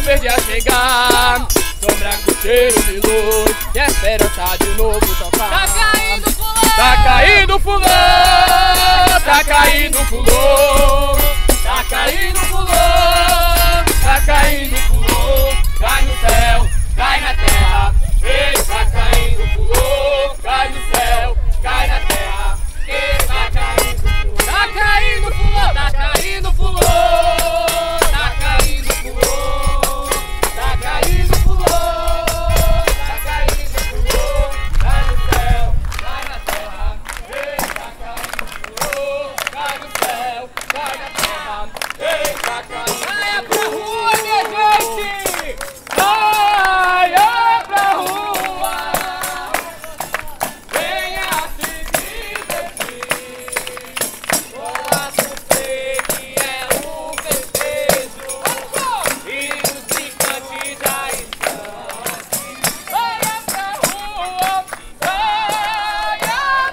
verde a chegar, sombra com cheiro de luz, e a esperança de novo tocar. Tá caindo fulô, tá caindo fulô, tá caindo fulô, tá caindo fulô, tá caindo fulô, cai no céu, cai na terra, ei, tá caindo fulô, cai no céu, cai na terra, ei, tá caindo fulô, tá caindo fulô, tá caindo fulô, tá caindo fulô, tá caindo fulô, tá caindo fulô, cai no céu, cai na terra, ei, tá caindo fulô, cai no céu, cai na terra, ei, tá caindo. saia pra rua, minha gente! Saia pra rua, venha se divertir, com a surpresa que é um festejo, e os brincantes já estão aqui. Saia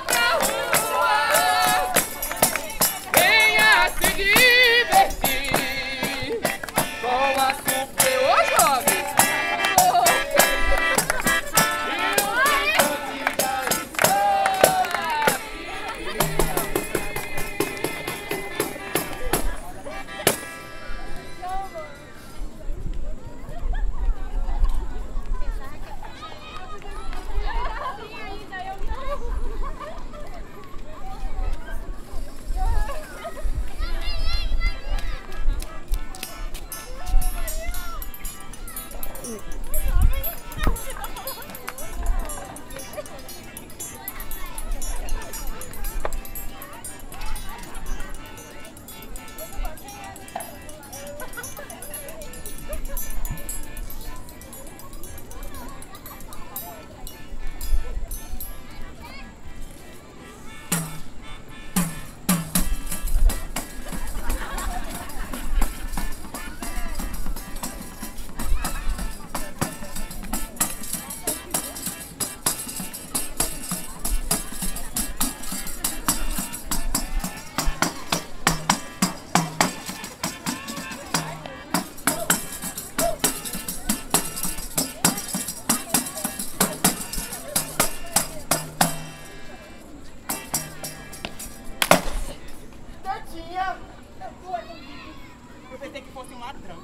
pra rua, venha se divertir, com a surpresa. Ô, jovem! Eu pensei que fosse um ladrão.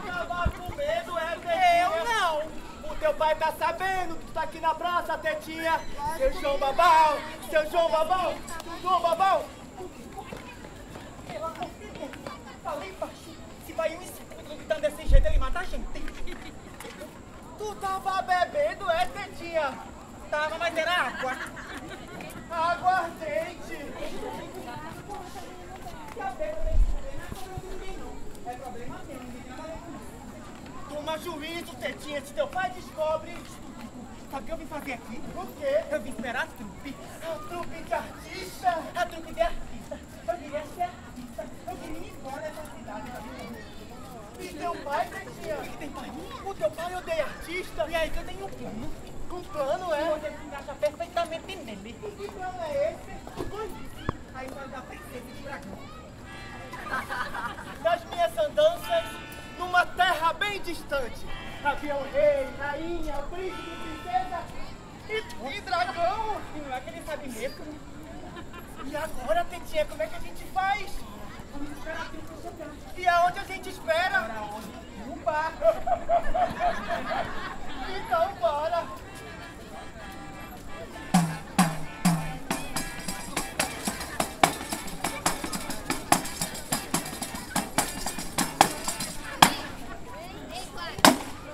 Tava com medo, é, Tetinha? Eu não! O teu pai tá sabendo que tu tá aqui na praça, Tetinha. Seu João Babão, seu João Babão, seu João Babão. Falei baixinho, se vai um escudo gritando desse jeito, ele mata a gente. Tu tava bebendo, é, Tetinha? Tava, mas era água. Aguardente. É problema meu, ninguém trabalha comigo. Toma juízo, Tetinha, se teu pai descobre. Sabe o que eu vim fazer aqui? O quê? Eu vim esperar a trupe. A trupe de artista. A trupe de artista. Eu queria ser artista. Eu queria ir embora dessa cidade. E teu pai, Tetinha? O que tem pai? O teu pai odeia artista? E aí que eu tenho um plano. Um plano, E é? você se encaixa perfeitamente nele. Que plano é esse? Aí vai dar princesa de dragão. Das minhas andanças, numa terra bem distante, havia um rei, rainha, príncipe, princesa e dragão. E não é que ele sabe mesmo? E agora, Tetinha, como é que a gente faz? Vamos esperar a trupe chegar. E aonde a gente espera? Para onde? No bar. Então bora.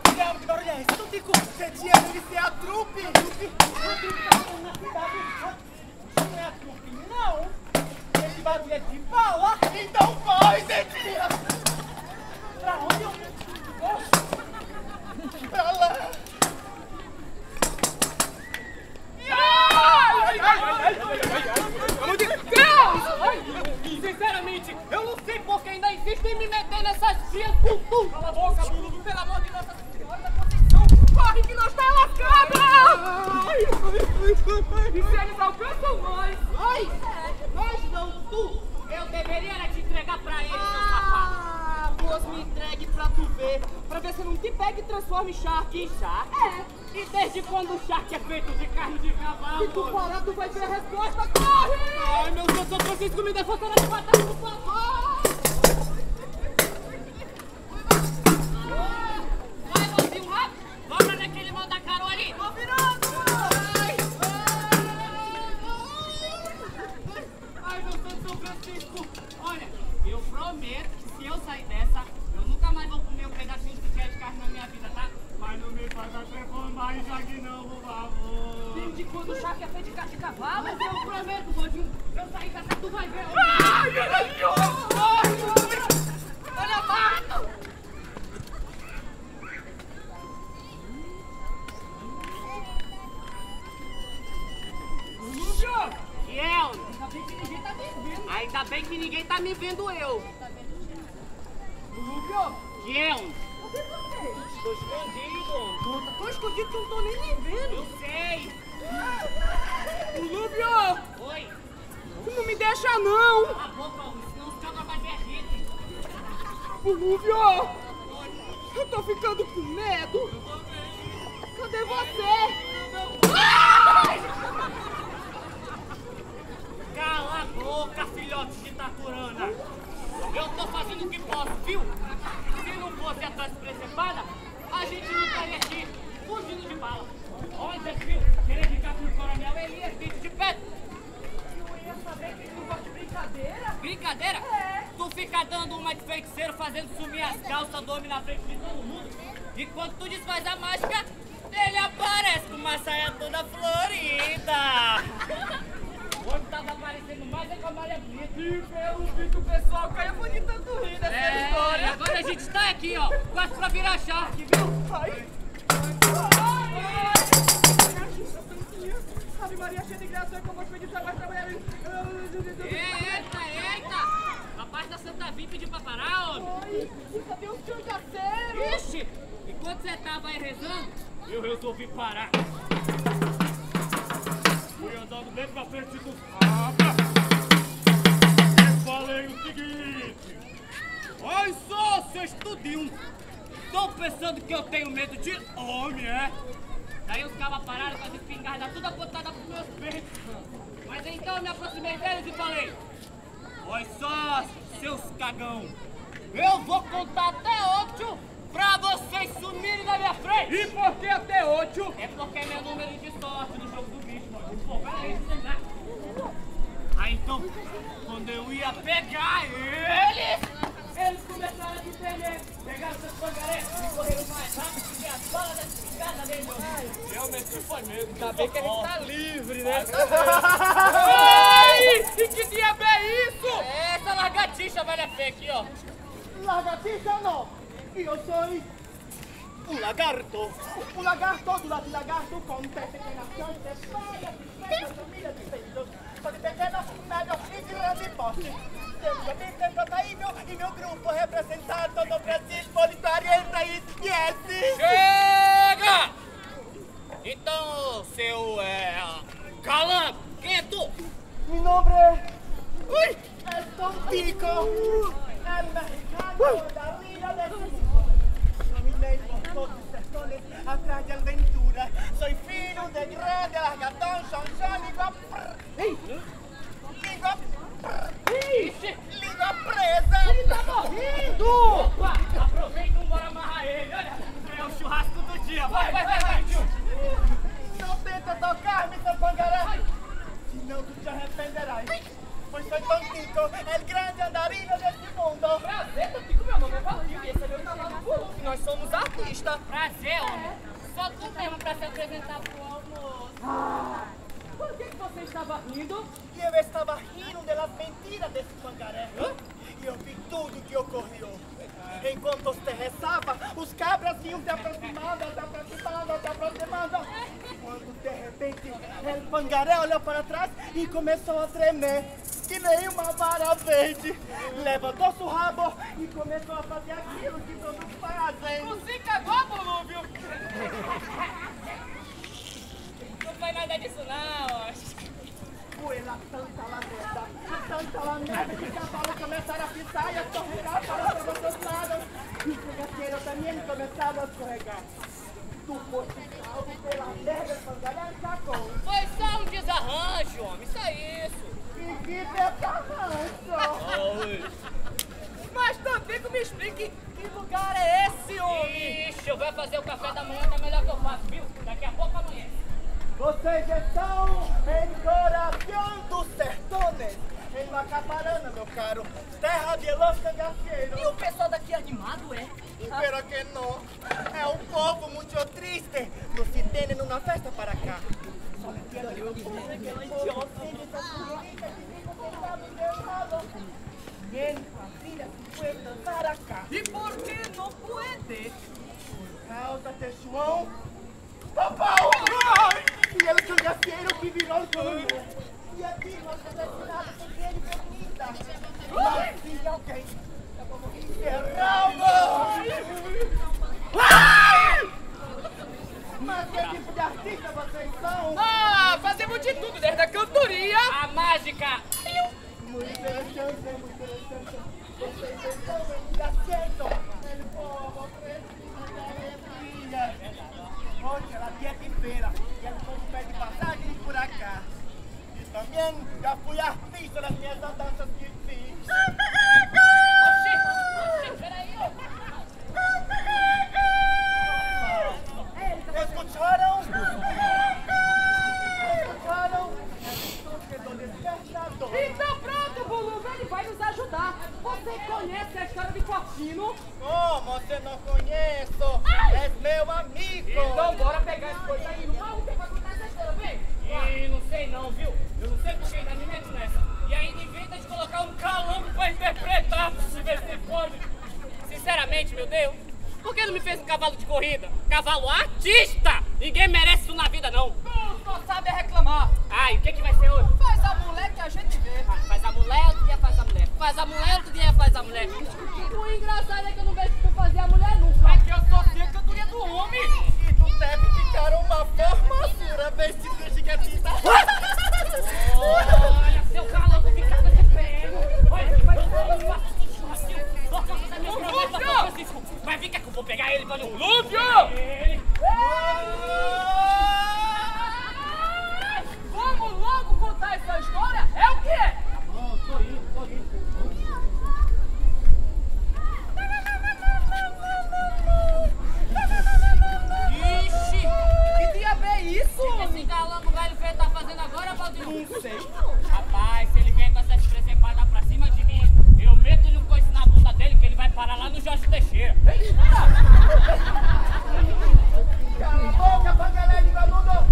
Que barulho é esse? Eu digo, Tetinha, deve ser a trupe. A trupe tá na cidade. Não é a trupe, não. Esse barulho é de bala. Então vai, Tetinha. Pra onde eu... Pra lá. Meu Deus! Sinceramente, eu não sei por que ainda insistem em me meter nessas vias com tu! Cala a boca, Bruno! Pelo amor de Nossa Senhora da Conceição! Corre que nós tá lascado! E se eles alcançam nós? Nós? Nós não, tu! Eu deveria te entregar pra ele, seu safado! Pois me entregue pra tu ver, pra ver se pega e transforma em charque. Em charque? É. E desde quando o charque é feito de carne de cavalo? Se tu parar, tu vai ver a resposta. Corre! Ai, meu Deus, São Francisco, me dê força nas patas, por favor! Vai, Valzinho, rápido! Dobra naquele mão da Carol ali! Tô virando! Ai, meu Deus, São Francisco! Olha, eu prometo que se eu sair dessa, eu nunca mais vou comer um pedacinho de queijo de carne na minha vida, tá? Mas não me faça transformar em charque não, por favor! Desde quando o charque é feito de carne de cavalo? Mas eu prometo, Gordinho, eu sair dessa, tu vai ver! Ai, olha, mato! Lúcio! E eu? Ainda bem que ninguém tá me vendo. Ainda bem que ninguém tá me vendo eu! Lúcio! E eu? Cadê você? Tô escondido! Puta, tô escondido que eu não tô nem me vendo. Eu sei! Lúcio! Oi! Não me deixa, não! Cala a boca, Lúcio, senão os cabras vão ver a gente! Lúcio! Eu tô ficando com medo. Cadê você? Cala a boca, filhote de taturana! Eu tô fazendo o que posso, viu? Se não fosse a tua presepada, a gente não estaria aqui, fugindo de bala. Olha, viu? Querer ficar com o coronel Elias, bicho de pé. Eu ia saber que tu gosta de brincadeira. Brincadeira? É. Tu fica dando uma de feiticeiro, fazendo sumir as calças do homem na frente de todo mundo. E quando tu desfaz a mágica, ele aparece com uma saia toda florida. Hoje tava aparecendo mais é com a Maria Bonita. E pelo visto o pessoal caiu bonito tanto rir dessa história. Agora a gente tá aqui, ó, quase pra virar charque, viu? Ai! Ave Maria, cheia de graça, como as pedidas vai trabalhar. Eita, eita! Rapaz da Santa Vim pediu pra parar, homem. Ai, cadê os cangaceiros? Ixi! Enquanto você tava aí rezando, eu resolvi parar. Fui andando bem pra frente dos cabras e falei o seguinte: olha só, vocês tudinho, estão pensando que eu tenho medo de homem, é? Daí os cabras pararam com as espingardas tudo apontadas pros meus peitos. Mas então eu me aproximei deles e falei: olha só, seus cagão, eu vou contar até 8 pra vocês sumirem da minha frente! E por que até 8? É porque é meu número de sorte no jogo do bicho, mano. Pô, peraí, aí então, quando eu ia pegar eles começaram a se tremer, pegaram seus pangarés e correram mais rápido que as balas da espingarda dele, meu filho. Realmente foi mesmo. Ainda bem que a gente tá livre, né? Ai! E que diabo é isso? É essa lagartixa velha feia aqui, ó. Lagartixa no, io soy un lagarto do lado de lagarto con 3 pequenações de espalha, família de peitos, só de pequena, médio e grande porte. Devidamente protaível e meu grupo representado no Brasil Politário e esquece. Chega! Então, seu, calango, quem é tu? Mi nombre es Don Tico, el mexicano da vida del mundo. Dominei por todos os sertões atrás de aventura. Soy filho de grande largadão, Xanxã, língua língua presa. Ele tá morrendo! Opa, aproveita e bora amarrar ele, olha. É o churrasco do dia, vai, tio. Não tenta tocar-me, seu pangaré, senão tu te arrependerás. Pois soy Don Tico, el grande andarilho deste mundo. Prazer, Tico, meu nome é Valdir e esse é meu canal do volume. Nós somos artistas. Prazer, homem. Só tu mesmo pra se apresentar pro almoço. Por que você estava rindo? E eu estava rindo das mentiras desse pangaré. E eu vi tudo que ocorreu. Enquanto você rezava, os cabras vinham se aproximando. Quando de repente, o pangaré olhou para trás e começou a tremer. Que nem uma vara verde. Levantou seu rabo e começou a fazer aquilo que todos fazem. Você cagou, Bolúvio? Não foi nada disso, não. Foi lá tanta lamenta, neve de cavalo começaram a pisar e a escorregar para todos os lados. E o cangaceiro também começava a escorregar. Tu foste salvo pela merda espangalhada, sacou? Foi só um desarranjo, homem, só isso. E que desarranjo! Mas também me explique que lugar é esse, homem? Ixi, eu vou fazer o café da manhã, que é melhor que eu faço, viu? Daqui a pouco amanhece. Vocês estão em Coração dos Sertones, em Macaparana, meu caro, terra de los cangaceiros. E o pessoal daqui animado, é? Pero que não, é um povo muito triste, não se tem numa festa para cá. Só me quero eu que para cá. E por que não pode? Causa de João Papau! E ele cangaceiro que virou dono. E aqui nós assassinados por ele bebida. Mas se alguém mas que tipo de artista vocês são? Ah, fazemos de tudo, desde a cantoria. A mágica. Muito interessante, muito interessante. Vocês estão em acerto. Ele povo precisa de alegria. Hoje ela é de feira e ele povo pede passagem por cá. E também já fui artista nas minhas andanças que fiz. Oxi, peraí, ó. Escutaram? Escutaram? Do despertador. Então pronto, Buluva, ele vai nos ajudar. Você conhece a história de Fortino? Como você não conheço? És meu amigo. Então bora pegar as coisas aí. Não, o que vai contar essa história, vem? E não sei não, viu? Eu não sei porque ainda me meto nessa. E ainda inventa de colocar um calango pra interpretar, se ver se pode. Sinceramente, meu Deus, por que não me fez um cavalo de corrida? Cavalo artista! Ninguém merece isso na vida, não. Tu só sabe reclamar. Ah, e o que vai ser hoje? Faz a mulher que a gente vê. Faz a mulher, outro dia faz a mulher. Faz a mulher, outro dia faz a mulher. O engraçado é que eu não vejo tu fazer a mulher nunca. É que eu só sei a cantoria do homem. E tu deve ficar uma formosura vestido de gatita. Olha, seu calango fica com esse prego. Olha, vai fazer um churrasquinho por causa da minha promessa, São Francisco. Vai vir que eu vou pegar ele, olha o Lúcio! Vamos logo contar essa história? É o quê? Tô indo. Ixi, que diabo é isso? O que esse calango velho feio tá fazendo agora, Valdinho? Não sei. Rapaz, se ele vier com essas presepadas pra cima de mim, eu meto-lhe um coice na bunda dele que ele vai parar lá no Jorge Teixeira. Cala a boca, pangalé de baludo.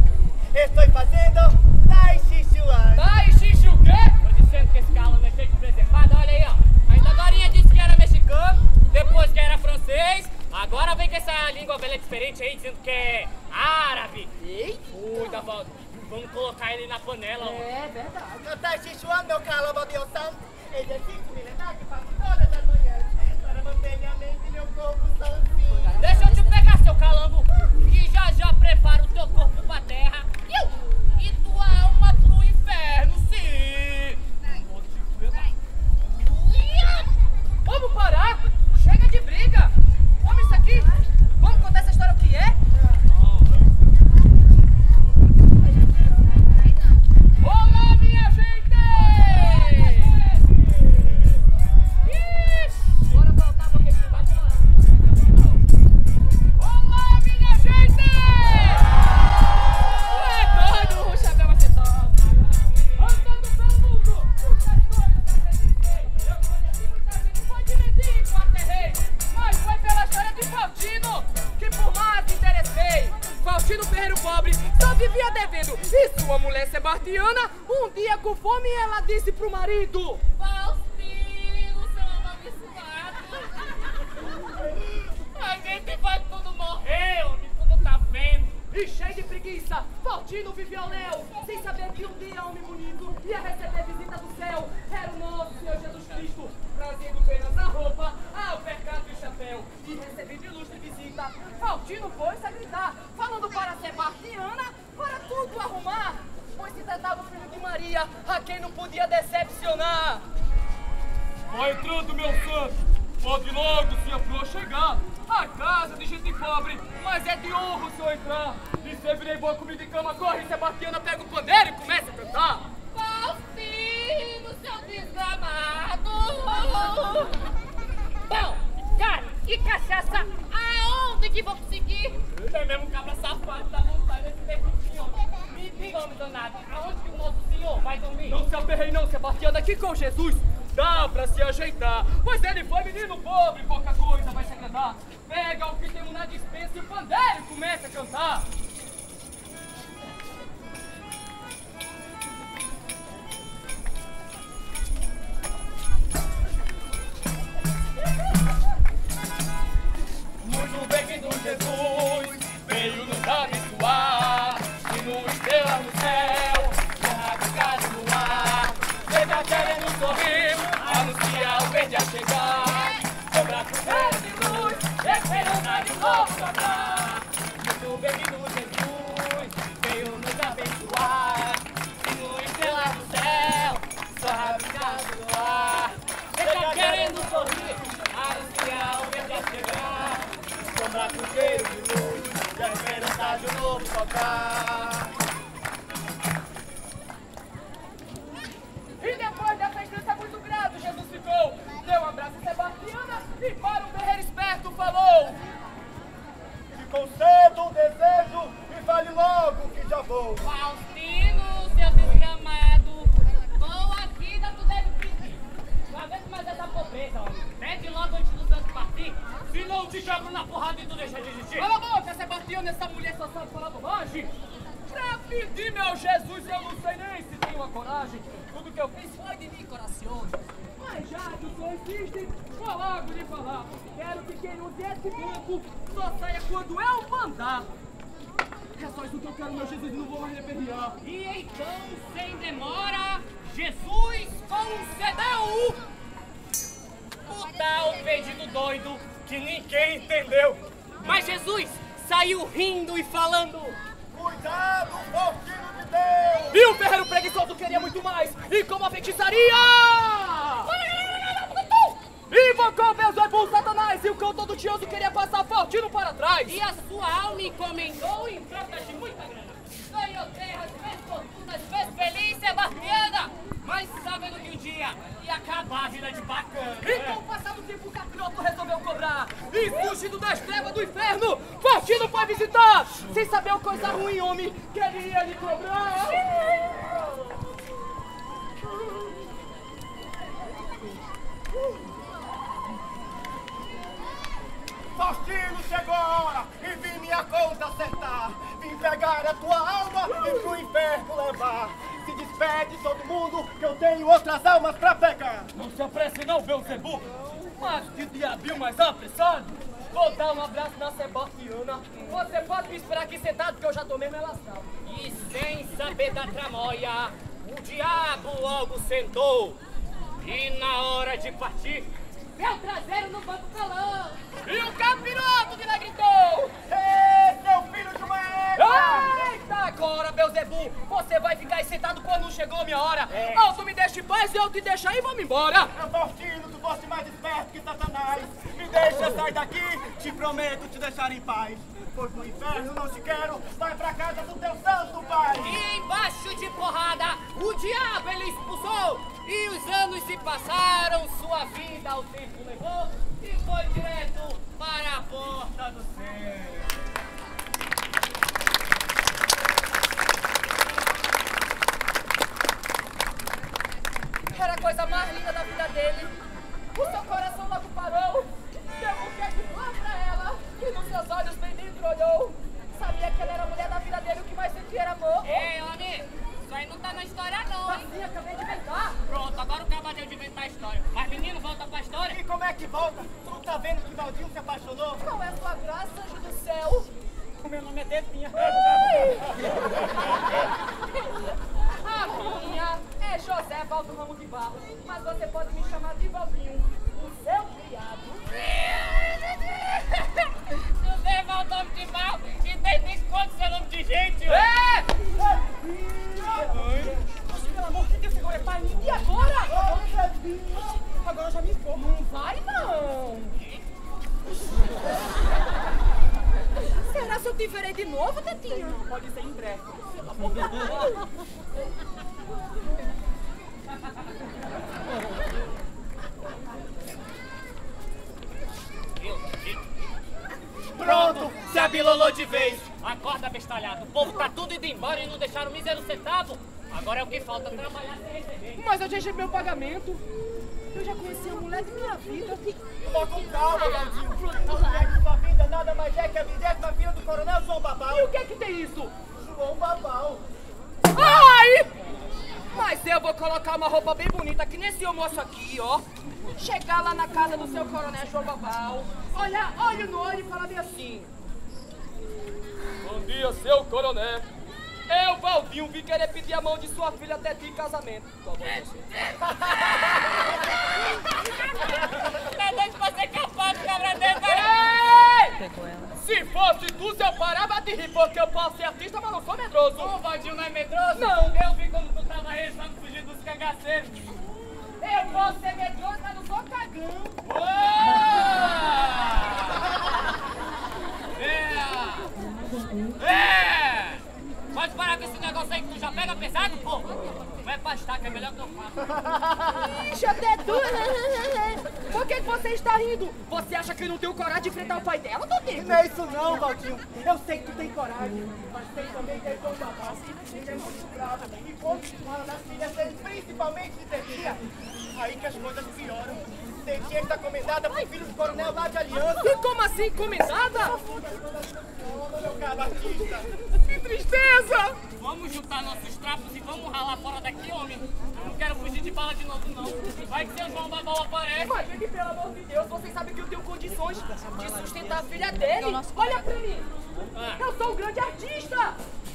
Estou fazendo Tai Chi Chuan. Tai Chi Chuan o quê? Tô dizendo que esse calango é cheio de presepada, olha aí, ó. Ainda agorinha disse que era mexicano, depois que era francês, agora vem com essa língua velha diferente aí, dizendo que é árabe. Ei? Cuida, Valdo. Vamos colocar ele na panela, ó. É verdade. No Tai Chi Chuan, meu calabo de Osan, exercício milenar que faço todas as manhãs para manter minha mente e meu corpo sozinho. Deixa eu te pegar, seu calango, e já prepara o teu corpo pra terra e tua alma pro inferno, sim. Vou te pegar. Vamos parar? Chega de briga. Vamos isso aqui? Vamos contar essa história o que é? Olá, minha gente! Bora voltar porque você vai embora. Olá, minha gente! É doido, o chapéu vai ser top. Andando pelo mundo, os cantores eu conheci muita gente, foi de mendigo, aterrei. Mas foi pela história de Faustino que por mais me interessei. Faustino Ferreiro Pobre só vivia devendo. E sua mulher Sebastiana, um dia com fome, ela disse pro marido: Faustino, seu amaldiçoado. A gente vai tudo morrer, homem, tu não tá vendo. e cheio de preguiça, Faustino vivia ao léu, sem saber que um dia homem bonito ia receber visita do céu. Era o nosso Senhor Jesus Cristo, trazendo penas na roupa, ao pecado e o chapéu. E recebendo ilustre visita, Faustino foi-se a gritar, falando para Sebastiana, para tudo arrumar, pois se tratava o filho de Maria, a quem não podia decepcionar. Vai entrando, meu santo. Pode logo se aproxegar. A casa de gente pobre, mas é de honra o senhor entrar. E servirei boa comida e cama. Corre, Sebastiana, pega o pandeiro e começa a cantar. Faustino, seu desgramado! Bom, carne e cachaça, aonde que vou conseguir? É mesmo cabra safado, dá vontade desse perguntinho. Me diga, homem danado, aonde que o nosso senhor vai dormir? Não se aperrei não, Sebastiana, aqui com Jesus dá pra se ajeitar. Pois ele foi menino pobre, pouca coisa vai se agradar. Pega o que temos na dispensa e o pandeiro começa a cantar. Muito bem-vindo Jesus, veio nos abençoar. E no estrela no céu, com rabiscado no ar. Seja querendo sorrir, anuncia o verde a chegar. Sobra cruzeiro de luz, esperança de novo tocar. Muito bem-vindo Jesus, veio nos abençoar. E no estrela no céu, só rabiscado no ar. Seja querendo sorrir, anuncia o verde a chegar. Sombra cruzeiro de luz, e a esperança de novo tocar. E depois dessa instância muito grato, Jesus ficou. Deu um abraço a Sebastiana e para o guerreiro esperto falou. Te concedo um desejo e fale logo que já vou. Faustino, seu desgramado, boa vida tu deve pedir. Não aguento mais essa pobreza, homem. Pede logo antes dos anos partir. Se não te jogo na porrada e tu deixa de existir. Cala a boca, Sebastiana, essa mulher só sabe falar bobagem. Pra pedir, meu Jesus, eu não sei nem se tenho a coragem. Tudo que eu fiz Foi de mim, coração. mas já que o senhor insiste, vou logo lhe falar. Quero que quem use esse banco só saia quando eu mandar. É só isso que eu quero, meu Jesus, não vou mais reperrear. E então, sem demora, Jesus concedeu o tal pedido doido que ninguém entendeu. Mas Jesus saiu rindo e falando. Cuidado, Faustino de Deus! E o ferreiro preguiçoso queria muito mais, e como a feitiçaria! Invocou Beelzebul, Satanás, e o cão todo tioso queria passar Faustino para trás! E a sua alma encomendou em troca de muita grana. Ganhou terras, fez fortunas, fez feliz Sebastiana. Mas sabendo que um dia ia acabar a vida de bacana. Então, passado o tempo, o capiroto resolveu cobrar. E fugindo das trevas do inferno, Faustino foi visitar. Sem saber o coisa ruim, homem, queria lhe cobrar. Faustino, chegou a hora e vim minha conta acertar. Vim pegar a tua alma e pro inferno levar. Se despede todo mundo que eu tenho outras almas pra pegar. Não se apresse não, Beelzebul. Mas que diabinho mais apressado. Vou dar um abraço na Sebastiana. Você pode me esperar aqui sentado que eu já tomei minha lação. E sem saber da tramóia, o diabo logo sentou. E na hora de partir, meu traseiro no banco calou. E o capiroto de lá gritou. Ei, seu filho de uma égua! Eita, agora, Beelzebul, você vai ficar aí sentado quando chegou a minha hora. Ou tu me deixa em paz e eu te deixo aí e vamos embora. Meu Faustino, tu fosse mais esperto que Satanás. Me deixa sair daqui, te prometo te deixar em paz. Pois no inferno não te quero, vai pra casa do teu santo pai. E embaixo de porrada, o diabo ele expulsou. E os anos se passaram, sua vida ao tempo levou. E foi direto para a porta do céu. Era a coisa mais linda da vida dele. O seu coração logo parou. Deu um buquê de flor pra ela. E nos seus olhos bem dentro olhou. Sabia que ela era a mulher da vida dele, o que mais sentia era amor. Ei, homem, isso aí não tá na história não, hein? Assim, acabei de inventar. Pronto, agora o cabo deu de inventar a história. Mas menino, volta pra história. E como é que volta? Tu não tá vendo que Valdinho se apaixonou? Qual é a sua graça, anjo do céu? O meu nome é Dedinha. A minha é José Valdo Ramos de Barro. Mas você pode me chamar de Valdinho, o seu criado. José Valdome de Mal, e desde quando seu nome de gente? É! Mas pelo amor de Deus, agora é pai. E agora? coronel já me informa. Não vai, não. Será que eu te verei de novo, Tetinha? Pode ser em breve. Pronto, se abilolou de vez. Acorda, bestalhado. O povo tá tudo indo embora e não deixaram o mísero centavo. Agora é o que falta, trabalhar sem receber. Mas eu já recebi meu pagamento. Eu já conheci a mulher de minha vida. Vá com calma, Galdinho. A mulher de sua vida nada mais é que a 20ª filha do coronel João Babau. E o que é que tem isso? João Babau. Ai! Mas eu vou colocar uma roupa bem bonita, que nesse moço aqui, ó. Chegar lá na casa do seu coronel João Babau, olhar olho no olho e falar bem assim. Bom dia, seu coronel. Eu, Valdinho, vim querer pedir a mão de sua filha até em casamento. Deixa você capaz, cabra dentro. Se fosse tu, eu parava de rir, porque eu posso ser artista, mas não sou medroso. O Valdinho não é medroso? Não. Eu vi quando tu tava rezando fugindo dos cangaceiros. Eu posso ser medroso, mas não sou cagão. Pode parar com esse negócio aí que tu já pega pesado, pô. Vai pra estaca, é melhor que eu faço. Ixi, até tu. Por que você está rindo? Você acha que eu não tenho coragem de enfrentar o pai dela, Dodinho? Não é isso não, Valdinho. Eu sei que tu tem coragem, mas tem também que é João Babau. Ele é muito bravo. E quando se fala das filhas dele, principalmente de Tetinha, aí que as coisas pioram. Tetinha está comendada pro filho do coronel lá de Aliança. E como assim, comendada? Meu caro artista. Que tristeza! Vamos juntar nossos trapos e vamos ralar fora daqui, homem. Eu não quero fugir de bala de novo, não. Vai que seu João Babau aparece. Mas, gente, pelo amor de Deus, vocês sabem que eu tenho condições de sustentar a filha dele. Olha pra mim. Eu sou um grande artista.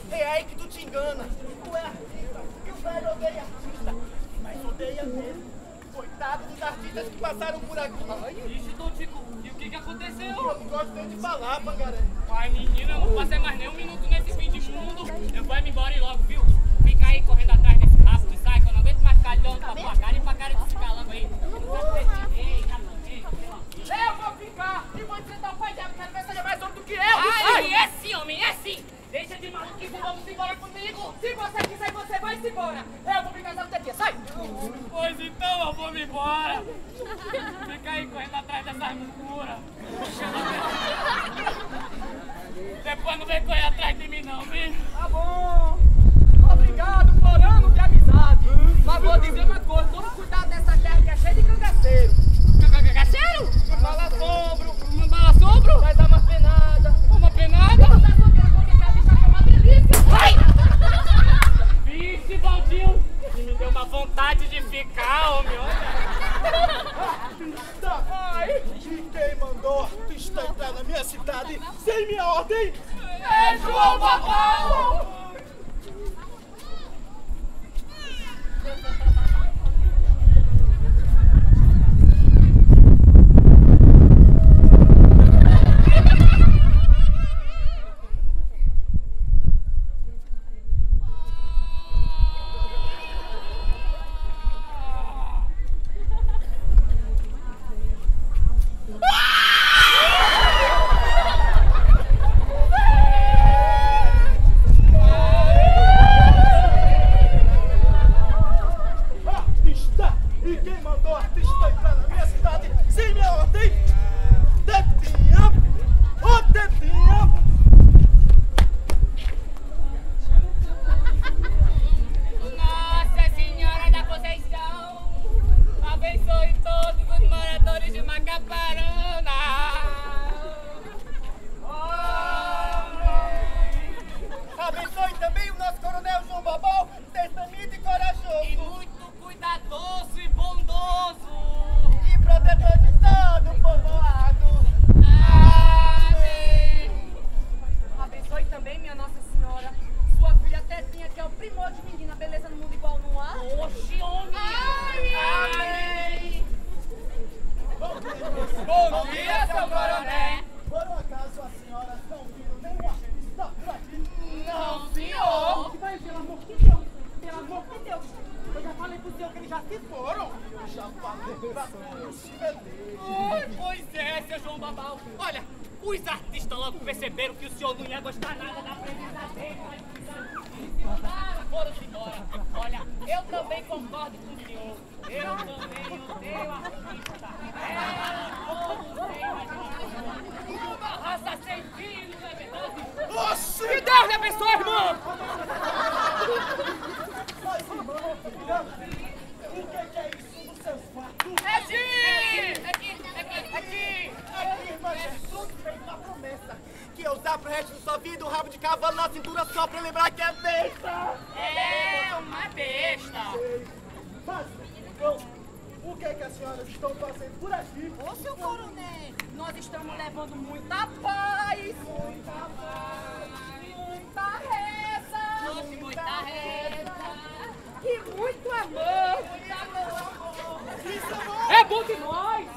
É aí que tu te engana. Tu é artista. E o velho odeia artista. Mas odeia mesmo. Coitado dos artistas que passaram por aqui. Ixi, Dom Tico, e o que aconteceu? Eu não gosto nem de falar, Pangaré. Ai, menina, eu não passei mais nem um minuto nesse fim de mundo. Eu vou me embora e logo, viu? Fica aí correndo atrás desse rabo de sai, que eu não aguento mais ficar olhando pra tua cara e pra cara desse calango aí. Eu vou ficar e vou enfrentar o pai dela. Quero ver se ele é mais homem do que eu. Ai, é sim, homem, é sim. Deixa de maluquice e vamos embora comigo. Se você quiser, você vai-se embora. Eu vou ficar com a sai. Pois então eu vou me embora. Fica aí correndo atrás dessas loucuras. Depois não vem correr atrás de mim não, viu? Tá bom. Obrigado por anos de amizade. Mas vou dizer uma coisa, toma cuidado nessa terra que é cheia de cangaceiro. Cangaceiro? Malassombro. Malassombro? Vai dar uma penada. Uma penada? Ai! Vixe, Valdinho! Me deu uma vontade de ficar, homem. Ai! E quem mandou artista entrar na minha cidade sem minha ordem? É João Babau! E muito cuidadoso e bondoso. dizer que eles já se foram. Eu já falei pra todos. Ai, pois é, seu João Babau. Olha, os artistas logo perceberam que o senhor não ia gostar nada da presença dele. Foram-se embora. Olha, eu também concordo com o senhor. Eu também odeio artista. Todos têm uma raça sem filhos, não é verdade? Oxi! Que Deus lhe abençoe, irmão! Mas, irmão, o que é isso nos seus fatos? Aqui, Irmã, é tudo feito uma promessa. Que ia usar pro resto da sua vida um rabo de cavalo na cintura só pra lembrar que é besta. é uma besta. Mas, então, o que é que as senhoras estão fazendo por aqui? Ô, seu coronel, nós estamos levando muita paz, muita reza, Muita reza. e muito amor. Isso, amor! É bom demais!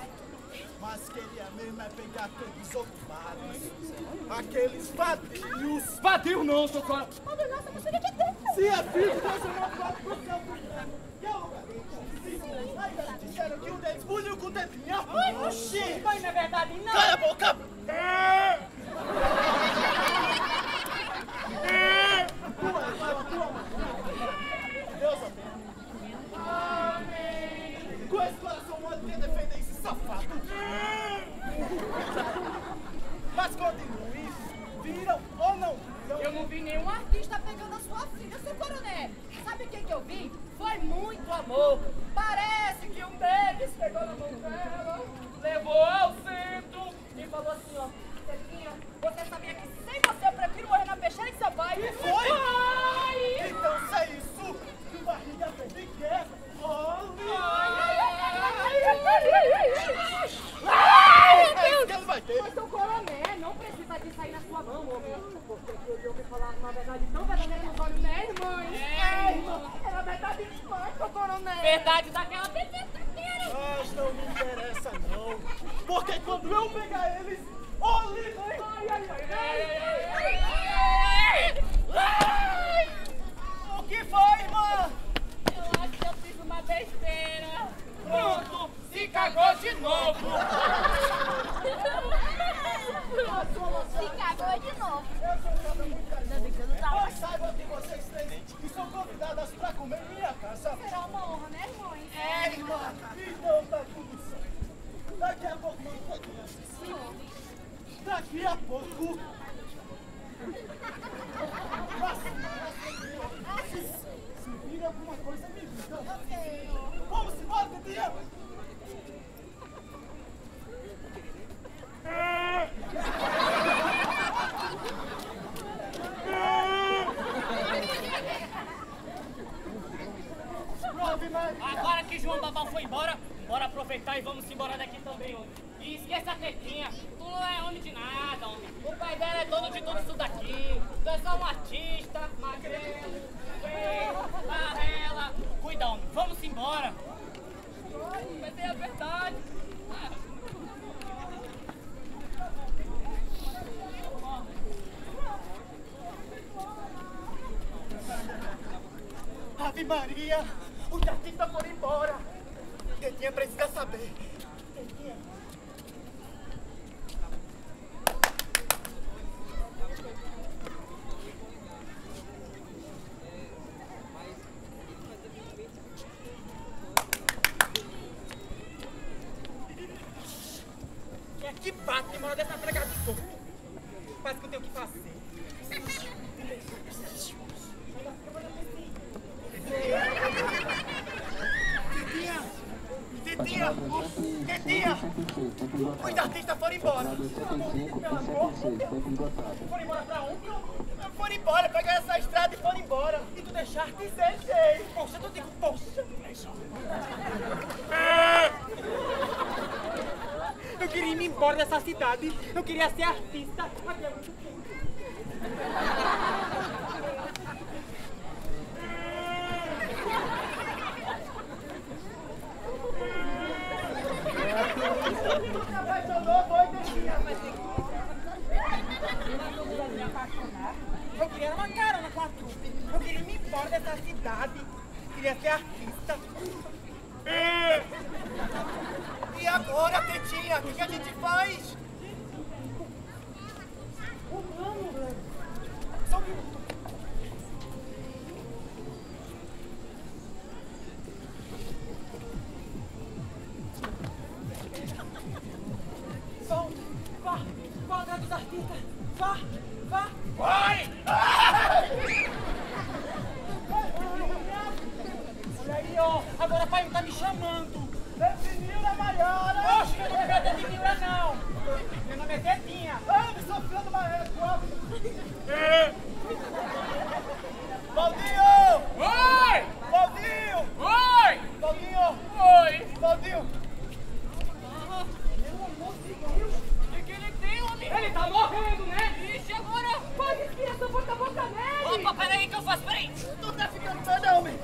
Mas queria mesmo é pegar aqueles ocupados. Aqueles vadios. Vadio não, seu cara. Se a filha transformou o próprio pro céu do inferno. Que é o lugar deles. Ainda disseram que um deles fugiu com o dedinho. Oxi! Mas não é verdade, não. Cala a boca! Deus amém. Com esse coração mole, quem defende esse safado? Mas continue. Viram ou não viram? Eu não vi nenhum artista pegando a sua filha, seu coronel. Sabe o que eu vi? Foi muito amor. Parece que um deles pegou na mão dela, levou ao centro e falou assim, ó, Tetinha, você sabia que sem você eu prefiro morrer na peixeira de seu pai? E foi? Ai! Então se é isso que o barriga fez de guerra, Meu Deus vai ter. Mas, seu coronel, não precisa disso aí na sua mão, homem. Porque eu ouvi falar uma verdade tão verdadeira nos olhos, né, irmãs? Irmã. Era verdade demais, seu coronel. Verdade daquela perfeita. Mas não me interessa não, porque quando eu pegar eles, olhe! O que foi, irmã? Eu acho que eu fiz uma besteira. Pronto, se cagou de novo. Se cagou de novo. Eu sou um cara muito carinhoso. Mas saibam que vocês três estão convidadas pra comer em minha casa. Será uma honra, né, irmãos? É, irmã. Então tá tudo certo. Daqui a pouco não pode assistir. Daqui a pouco. Se vira alguma coisa, me diga. Ok. Vamos embora, Tetinha. Agora que João Babau foi embora, bora aproveitar e vamos embora daqui também, homem. E esqueça a Tetinha, tu não é homem de nada, homem. O pai dela é dono de tudo isso daqui. Tu é só um artista, magrelo, feio, barrela. Cuida, homem, vamos embora. Mas é a verdade. Ave Maria, os artistas foram embora. Tetinha precisa saber. Tetinha. Quem é que bate mora dessa pregada de corpo? Parece que eu tenho que fazer. Tetinha! Tetinha! Os artistas foram embora. Foram embora pra onde? Foram embora, pegaram essa estrada e foram embora. E tu deixaste sem jeito. Poxa, tu digo, poxa. Eu queria ir embora dessa cidade. Eu queria ser artista. Tu apaixonou, foi, Tetinha. Eu queria uma carona com a trupe. Eu queria ir embora dessa cidade. Queria ser artista. agora, Tetinha? O que a gente faz? Só um minuto. Sol, vá atrás dos artistas. Vá. Vai! Olha aí, ó. Agora pai tá me chamando. Definira, Maiara. Oxe, eu não quero definira, não. Meu nome é Tetinha. Me sou filha do Maestro. Valdinho! Oi! Valdinho! Oi! Valdinho! Oi! Valdinho! O que ele tem, homem? Ele tá morrendo, né? Ixi, agora! Pode esquecer, bota a boca nele! Opa, peraí que eu faço, peraí! Tu tá ficando doido, homem!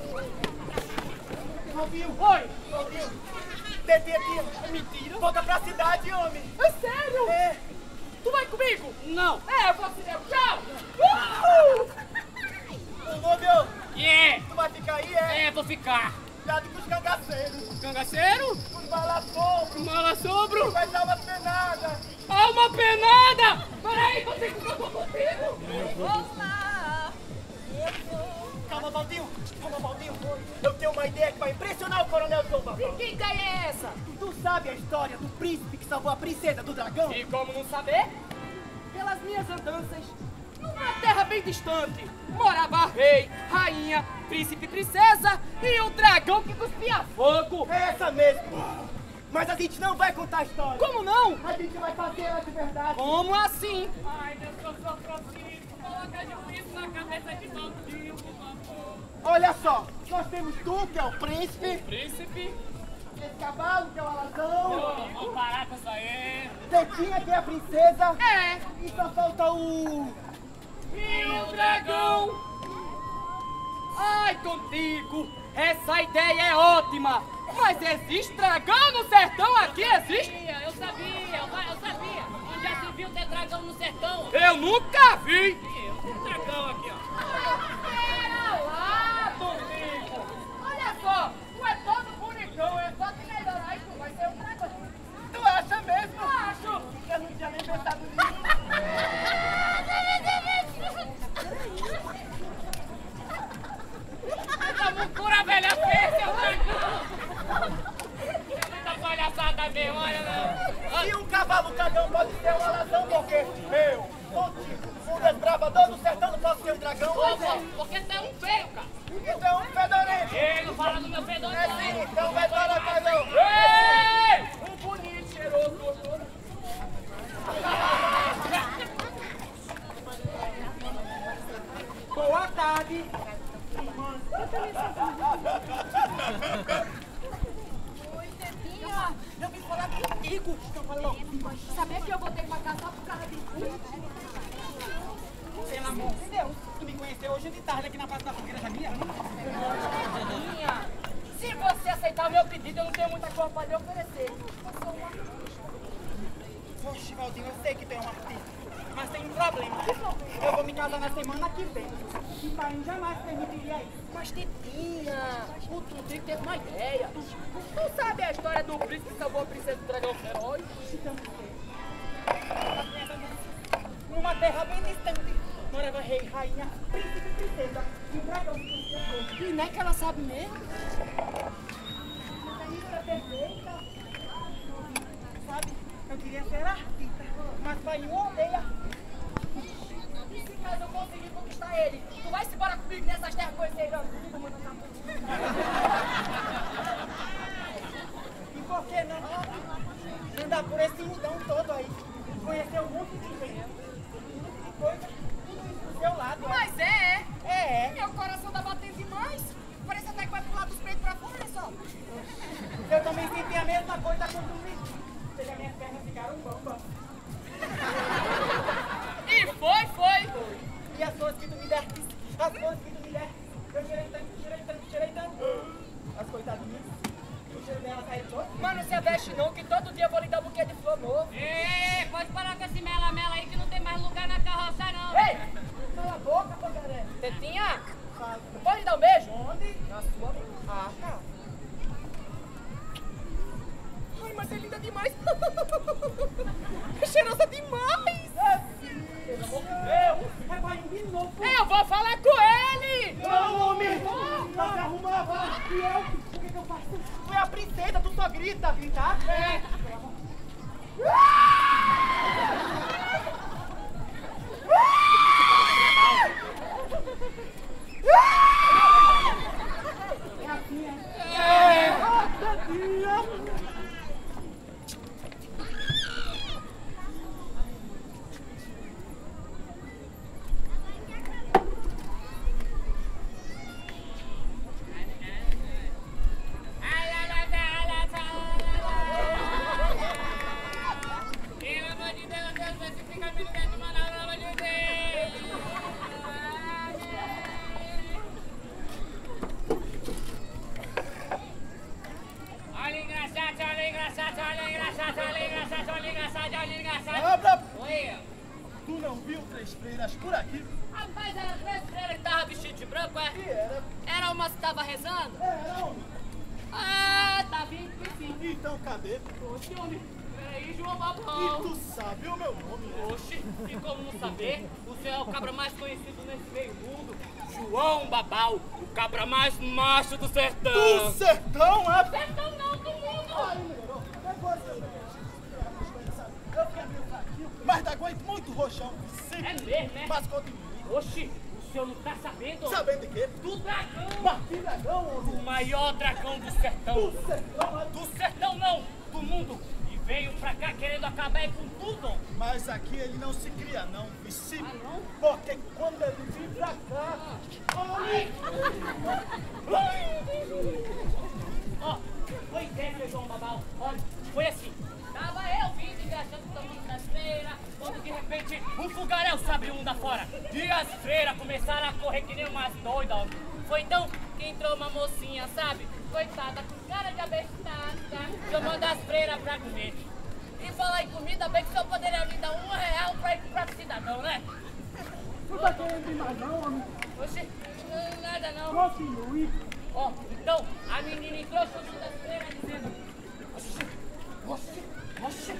Valdinho! Oi! Valdinho! Tetinha! Mentira! Volta pra cidade, homem! É sério? É! Tu vai comigo? Não! É, eu vou assim mesmo. Tchau! Ô, meu! Yeah! Tu vai ficar aí, é? É, vou ficar. Cuidado com os cangaceiros! Cangaceiro? Os balaçobros! Mala sobro? Vai dar uma penada! Ah, uma penada! Peraí, que eu tenho que ficar contigo! Opa! Calma, Valdinho! Eu tenho uma ideia que vai impressionar o Coronel João Babão! Que ideia é essa? Tu sabe a história do príncipe que salvou a princesa do dragão? E como não saber? Pelas minhas andanças, numa terra bem distante, morava rei, rainha, príncipe e princesa e o dragão que cuspia fogo. É essa mesmo! Mas a gente não vai contar a história! Como não? A gente vai fazer ela de verdade! Como assim? Ai, Deus, eu sou Francisco. Coloca difícil na cabeça de Valdinho, por favor. Olha só! Nós temos tu, que é o príncipe, Príncipe? esse cavalo, que é o alazão, Vamos parar com isso aí. Tetinha, que é a princesa, É, e só falta o... E o dragão? ai contigo, essa ideia é ótima. Mas existe dragão no sertão aqui? Existe? Eu sabia. Onde já se viu ter dragão no sertão? Eu nunca vi. Um dragão aqui, ó. Pera lá, contigo. Olha só, tu é todo bonitão, é só te melhorar e tu vai ser um dragão. Tu acha mesmo? Acho. Eu não tinha nem pensado nisso. Essa mucura velha feia, seu dragão! É muita palhaçada mesmo, olha não. E um cavalo cagão pode ser um alazão, porque eu, contigo, o desbravador do sertão, não posso ser um dragão? Porque tu é um feio, cara. Isso é um fedorento! Ei, não fala do meu É fedor, sim, então vai embora, cagão! Ei! Um bonito, cheiroso, gostoso. Boa tarde! Oi, Tetinha! Eu vim falar contigo! Então falou! Sabia que eu vou ter que pagar só por causa disso? Pelo amor de Deus! Tu me conheceu hoje de tarde aqui na Praça da Fogueira, sabia? Tetinha, se você aceitar o meu pedido, eu não tenho muita coisa pra lhe oferecer. Poxa, Valdinho, eu sei que tu é um artista, mas tem um problema. Eu vou me casar na semana que vem. E pai jamais permitiria isso. Mas Tetinha, o Tudinho teve uma ideia. Tu sabe a história do príncipe que salvou a princesa do dragão feroz? Numa terra bem distante, morava rei, rainha, príncipe e princesa. E o dragão que conhecia todos. E nem que ela sabe mesmo. Essa isso é perfeita. Sabe, eu queria ser artista, mas pai me odeia. E se caso eu conseguir conquistar ele, tu vai se embora comigo nessas terras conheceirão? E por que não andar por esse mundão todo aí? Conhecer um monte de gente, um monte de coisa, tudo isso do seu lado. Mas é. É. Meu coração tá batendo demais. Parece até que vai pular dos peitos pra fora, só. Eu também senti a mesma coisa quando vi. As minhas pernas ficaram bambam. E foi. E as coisas que tu me deste, eu cheirei tanto. As coitadinhas, o cheiro dela saiu todo. Mas não se aveste não, que todo dia eu vou lhe dar um buquê de flor novo. Ei, pode parar com esse mela-mela aí que não tem mais lugar na carroça, não. Ei, Cala a boca, pangaré. Tetinha, pode dar um beijo? Onde? Na sua. Ah, tá. Ai, mas é linda demais. É cheirosa demais. Eu vou falar com ele! Não, homem! Não se arrumava! E eu? O que eu faço? Tu é a princesa, tu só grita! Gritar? É! É assim, é? Tadinha! Abra! Oi. Tu não viu três freiras por aqui? Rapaz, era três freiras que tava vestido de branco, é? E era? Era uma que tava rezando? Era, homem. Ah, tá vindo que sim. Então cadê? Oxe, homem. Peraí, João E Babão. tu sabe o meu nome? Oxe, e como não saber? O senhor é o cabra mais conhecido nesse meio mundo. João Babau, o cabra mais macho do sertão. Do sertão, é? Sertão não, do mundo. Aí, melhorou. Depois eu fiquei meio fraquinho, mas aguento muito roxão. Sim. É mesmo, né? Mas conta em mim. Oxe, o senhor não tá sabendo? Sabendo de quê? Do dragão. Mas que dragão, homem? O maior dragão do sertão. Do sertão, é? Do sertão não, do mundo. E veio pra cá querendo acabar com tudo. Mas aqui ele não se cria, não, vici. Ah, não? Porque quando ele vir pra cá, homem! Ó, foi dentro, João Babau. Olha, foi assim. Tava eu vindo engraxando o tamanho das freiras, quando de repente um fogaréu se abriu mundo afora. E as freiras começaram a correr que nem umas doidas, homem. Foi então que entrou uma mocinha, sabe? Coitada, com cara de abestada, chamando as freiras pra comer. E falar em comida, bem que o senhor poderia lhe dar R$1 pra ir pro próprio cidadão, né? Não tá querendo ir mais não, homem? Oxi, nada não. Continue. Ó, então, a menina entrou junto das freiras dizendo: Oxi,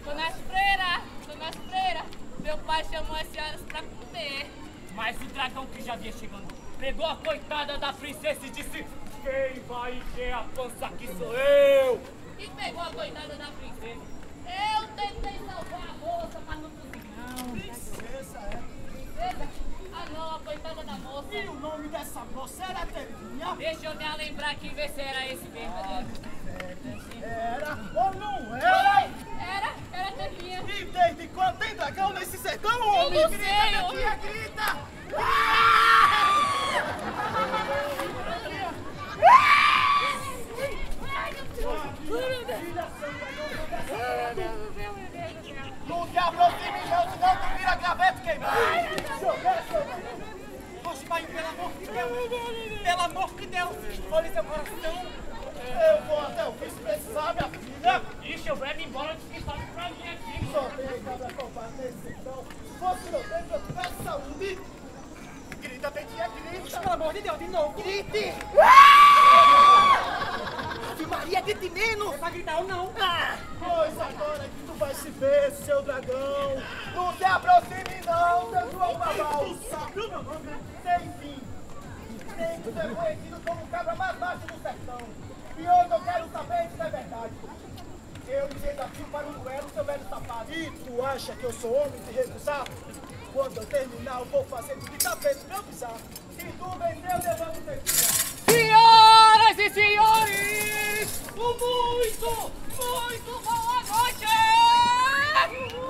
dona Freira, meu pai chamou as senhoras pra comer. Mas o dragão que já vinha chegando pegou a coitada da princesa e disse: quem vai encher a pança aqui sou eu. E pegou a coitada da princesa. Eu tentei salvar a moça, mas não consegui não. Princesa, é? Princesa? Ah não, a coitada da moça. E o nome dessa moça era Terezinha? Deixa eu me lembrar aqui e ver se era esse mesmo. Era ou não era? Era Tevinha. E desde quando tem dragão nesse sertão, homem? não Grita, sei, Tetinha, grita! Não te aproxime, não, senão tu vira graveto queimado! Oxe, pai, pelo amor de Deus! Pelo amor de Deus! Olha seu coração! Eu vou até o vice precisar, minha filha! Ixi, eu levo embora de que faz pra mim aqui. Só tem cabra covarde nesse sertão! Se fosse meu tempo, eu tivesse saúde! Grita, Tetinha, grita! Pelo amor de Deus, de novo! Grite! Ave Maria, grite menos! É pra gritar ou não? Pois agora que tu vai se ver, seu dragão! Não se aproxime não, seu João Babau! Tu sabe o meu nome, né? Tem fim! Tem que ser conhecido como o cabra mais baixo do sertão! E hoje eu quero saber se é verdade! Eu lhe desafio para um duelo, seu velho safado! E tu acha que eu sou homem de recusar? Quando eu terminar, eu vou fazer de tapete pra eu pisar! Se tu vencer, eu levanto o teu. Senhoras e senhores, muito boa noite!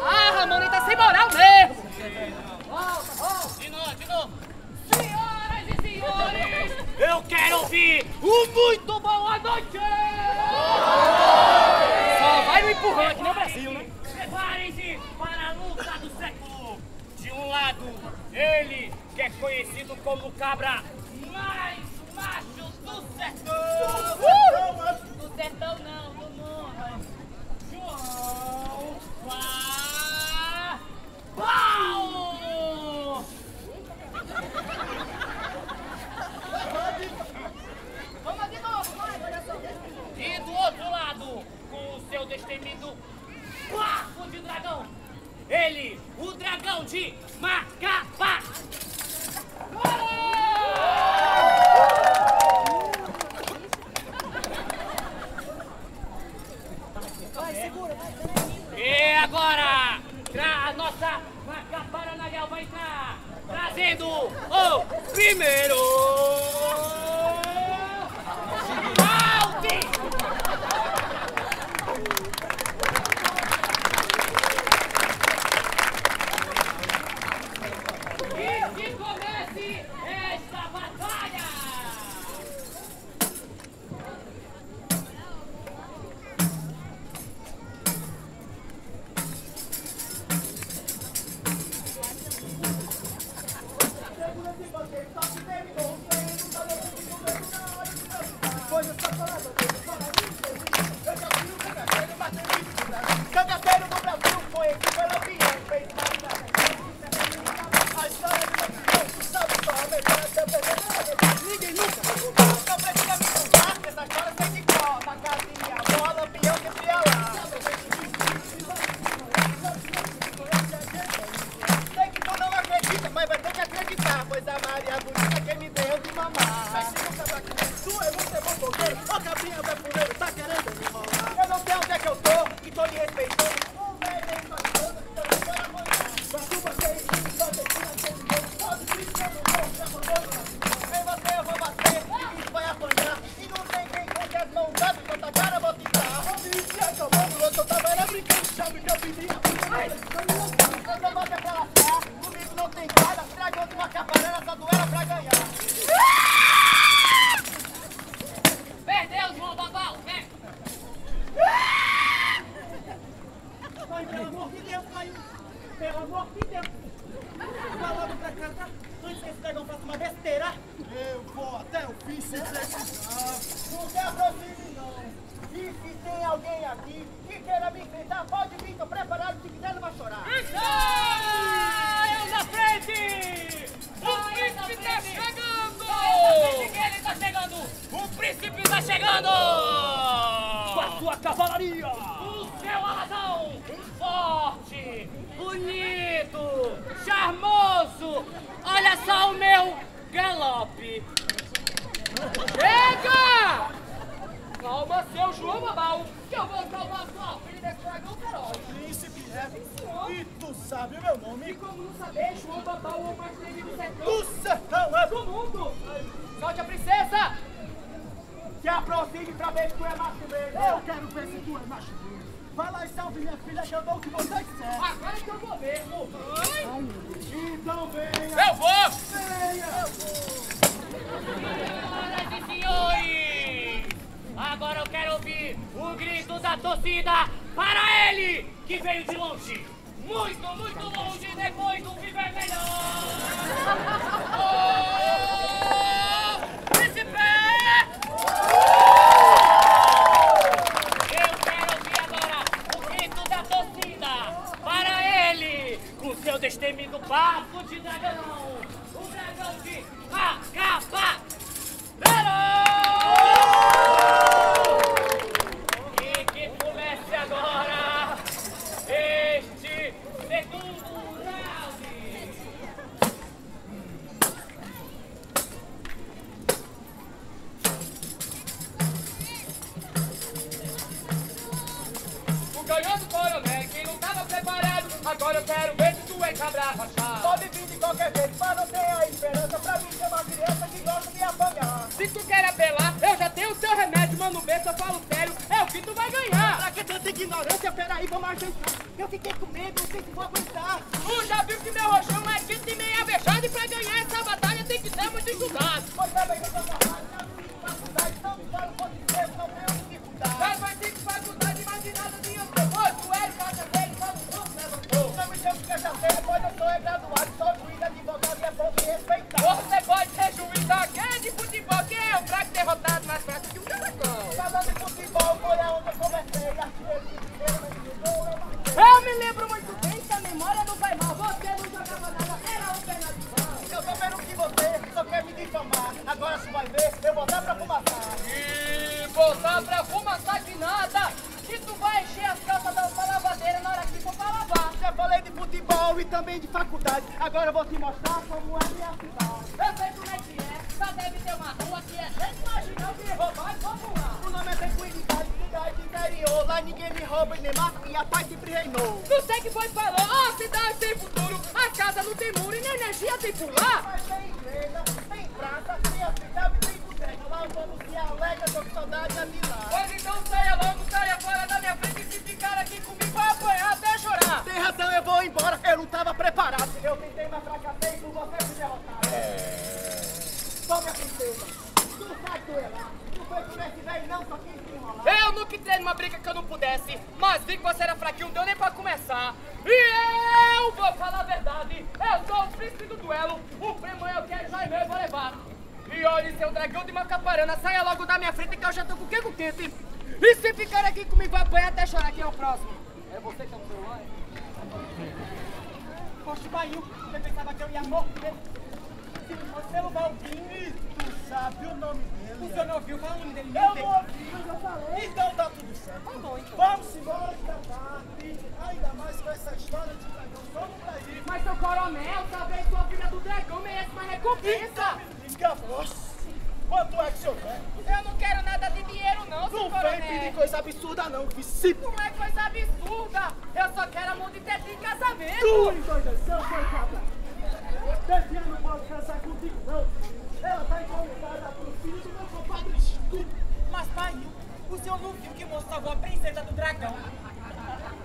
Ah, Ramon, ele tá sem moral mesmo! De novo! Senhoras e senhores, eu quero ouvir o muito boa noite! Só vai no empurrão aqui no Brasil, né? Preparem-se para a luta do século! De um lado, ele, que é conhecido como o cabra mais macho do sertão! Do sertão não, do mundo! João Babau! Vamos de novo, vai, olha só! E do outro lado, com o seu destemido ele, o dragão de Macapá. E agora, a nossa Macapá Ananiel vai entrar, trazendo o primeiro balde. E que comece esta batalha! Cangaceiro do Brasil foi aqui pela Pião, fez a história do sabe só, ninguém nunca não precisa me contar que essa história foi de cor, na casinha, a bola, Pião sempre ia lá. Sei que tu não acredita, mas vai ter que acreditar, pois a Maria Bonita quem me deu de mamar. Mas se nunca vai comer, tu é muito bom fogueiro, ó cabrinha vai fuleiro, tá querendo me enrolar. Eu não sei onde é que eu tô, e tô lhe respeitando. Perdeu, João Babau, vem! Pelo amor de Deus, pai! Pelo amor de Deus! Vai logo pra casa antes que esse dragão faça uma besteira! Eu vou até o fim se precisar! Não se aproxime, não! E se tem alguém aqui que queira me enfrentar, pode vir, tô preparado, se quiser não vai chorar! Eu na frente! O príncipe tá chegando! Ele tá chegando! O príncipe tá chegando! Com a sua cavalaria! O seu alazão! Forte! Bonito! Charmoso! Olha só o meu galope! Chega! Calma, seu João Babau, que eu vou salvar sua filha desse dragão feroz! Príncipe, e tu sabe o meu nome? E como não saber, João Babau é o mais temido do sertão Do sertão, é? do mundo! Solte a princesa! Se aproxime pra ver se tu é macho mesmo! Eu quero ver se tu é macho mesmo! Vai lá e salve minha filha que eu dou o que você quiser! Agora que eu vou mesmo! Então venha! Eu vou! Venha! Eu vou! Senhoras e senhores! Agora eu quero ouvir o grito da torcida para ele que veio de longe! Muito, muito longe depois do Viver Melhor! Oh, príncipe! Eu quero ouvir agora o grito da torcida para ele com seu destemido passo de dragão! O dragão de Macapá! E que comece agora este segundo round! O canhão do coronel que não tava preparado, agora eu quero ver se tu é cabra rachado. Pode vir de qualquer jeito, mas não tem a esperança pra mim ser uma criança que gosta de apanhar. Se tu quer apelar, eu já tenho o teu remédio, mano, vê se eu falo sério, é o que tu vai ganhar. Pra que tanta ignorância? Peraí, vamos ajeitar. Eu fiquei com medo, não sei se vou aguentar. Tu já viu que meu roxão é dito e meia vexado, e pra ganhar essa batalha tem que ser muito estudado. Pois é, mas eu tô falando, já fiz faculdade, não me falo quanto tempo, não tenho dificuldade. Já vai ter que faculdade, mas de nada de eu depois, tu é cachaceiro, só no grupo levantou. Não me chamo de cachaceiro, pois eu sou graduado, sou juiz, advogado e é bom me respeitar. Você pode ser juiz daquele de futebol, que é o fraco derrotado, mais fraco que um caracol. Falando de futebol, foi aonde eu comecei, artilheiro de primeira, mas de gol, Eu me lembro muito bem que a memória não vai mal, você não jogava nada, era um perna de pau. eu tô vendo que você só quer me difamar. Agora você vai ver, eu vou dar pra fumaçar. E botar pra fumaçar de nada, que tu vai encher as calças da lavadeira na hora que for pra lavar. Já falei de futebol. escola e também de faculdade. Agora eu vou te mostrar como é minha cidade. Eu sei como é que é. Só deve ter uma rua que é gente marginal que roubar e popular. O nome é tranquilidade, cidade interior. Lá ninguém me rouba e nem mata e a paz sempre reinou. Não sei que foi falou, a cidade tem futuro, a casa não tem muro e nem energia tem pular. Mas tem igreja, tem praça, tem hospital e tem boteca. Lá o povo se alegra, tô com saudade de lá. Pois então saia logo, saia fora da minha frente e se ficar aqui comigo vai apanhar até chorar. Tem razão, eu vou embora, eu não tava preparado. Eu tentei, mas fracassei por você me derrotar. Tome a princesa, tu sai duelar. Não foi com esse velho não, só quis me enrolar. Eu nunca entrei numa briga que eu não pudesse, mas vi que você era fraquinho, não deu nem pra começar. E eu vou falar a verdade, eu sou o príncipe do duelo, o prêmio eu quero já e eu vou levar. E olhe, seu dragão de Macaparana, saia logo da minha frente que eu já tô com o que com quente. E se ficar aqui comigo vai apanhar até chorar, quem é o próximo? É você que é o celular? Poxa, Bainho, você pensava que eu ia morrer? Se não fosse pelo Balbinho, tu sabe o nome dele. O senhor não ouviu? Fala o nome dele. Eu não ouvi, mas eu falei. Então tá tudo certo. Tá bom, então. Vamos embora que tá tarde. Ainda mais com essa história de dragão. Vamos pra aí. Mas seu coronel, talvez sua filha do dragão merece uma recompensa. Diga, nossa. Quanto é que o senhor quer? Eu não quero nada de dinheiro não, seu Não vem coronel. pedir coisa absurda não, vice. Não é coisa absurda. Eu só quero amor de tetinha em casamento. Tu endoidação, foi cabra. Tetinha não pode casar contigo, não. Ela tá encomendada pro filho do meu compadre Chico. Mas, pai, o senhor não viu que o moço salvou a princesa do dragão?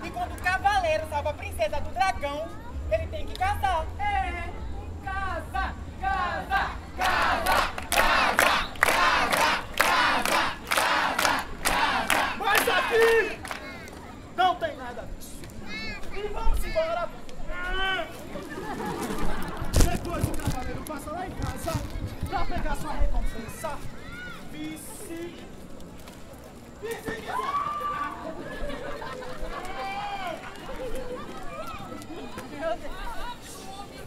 E quando o cavaleiro salva a princesa do dragão, ele tem que casar. É, casa, casa, casa. Mas aqui não tem nada disso. E vamos embora. Depois o cavaleiro passa lá em casa pra pegar sua recompensa. Vice.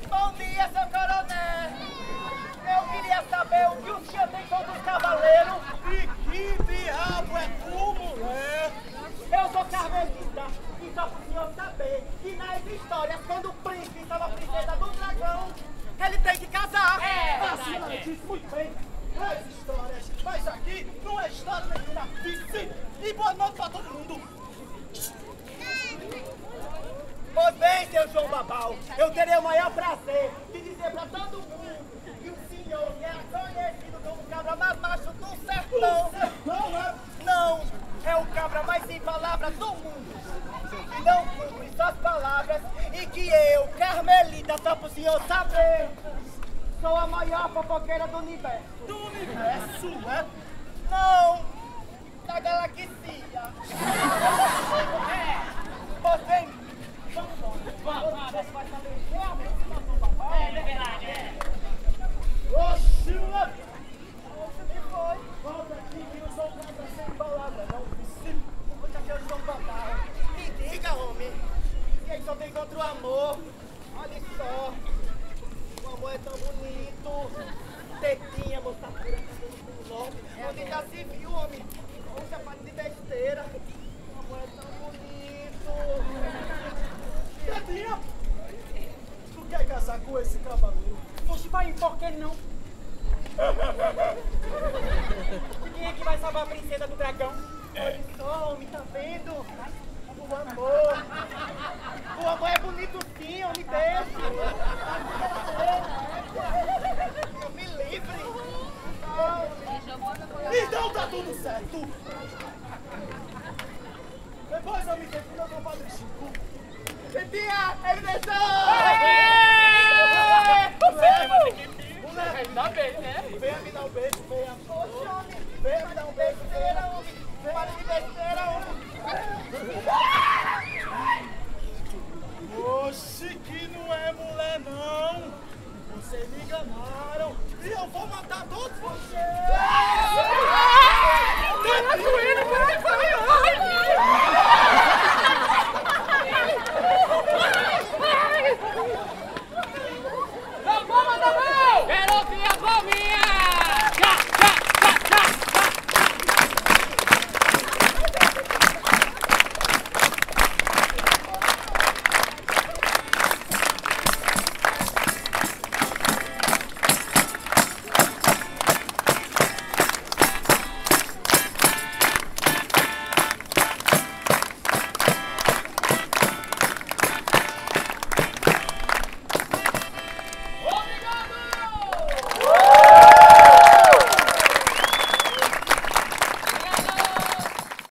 Bom dia, seu coronel. Eu queria saber o que o senhor tem contra os cavaleiros. E que diabo é tu, mulher? Eu sou carmelita e só pro senhor saber que nas histórias, quando o príncipe salva a princesa do dragão, ele tem que casar. É a senhora disse muito bem. Nas histórias, mas aqui não é história nenhuma. Vice. E boa noite pra todo mundo. Pois bem, seu João Babau, eu terei o maior prazer de dizer pra todo mundo que o senhor é conhecido como o cabra mais macho do sertão. Não, é o cabra mais sem palavras do mundo. E não cumpre suas palavras e que eu, Carmelita, só pro senhor saber, sou a maior fofoqueira do universo. Do universo, né? Não, da galáxia. Pois bem, vamos, você vai saber realmente se nós somos babau. É verdade, é. Oxi, o que foi? Volta aqui que eu sou um cara sem palavra, não preciso. Volta aqui, eu sou um babau. Me diga, homem, quem só tem contra o amor? Olha só, o amor é tão bonito. Tetinha, moça pura, cabelo enorme. Onde já se viu, homem? Poxa, para de besteira. O amor é tão bonito. Tetinha, tu quer casar com esse cavaleiro? Poxa, pai, por que não? Quem é que vai salvar a princesa do dragão? Olha só, homem, tá vendo? O amor. O amor é bonito sim, homem, deixa. Eu me livre. Então tá tudo certo. Depois eu me dei pro meu compadre Chico. Tetinha, ele deixou!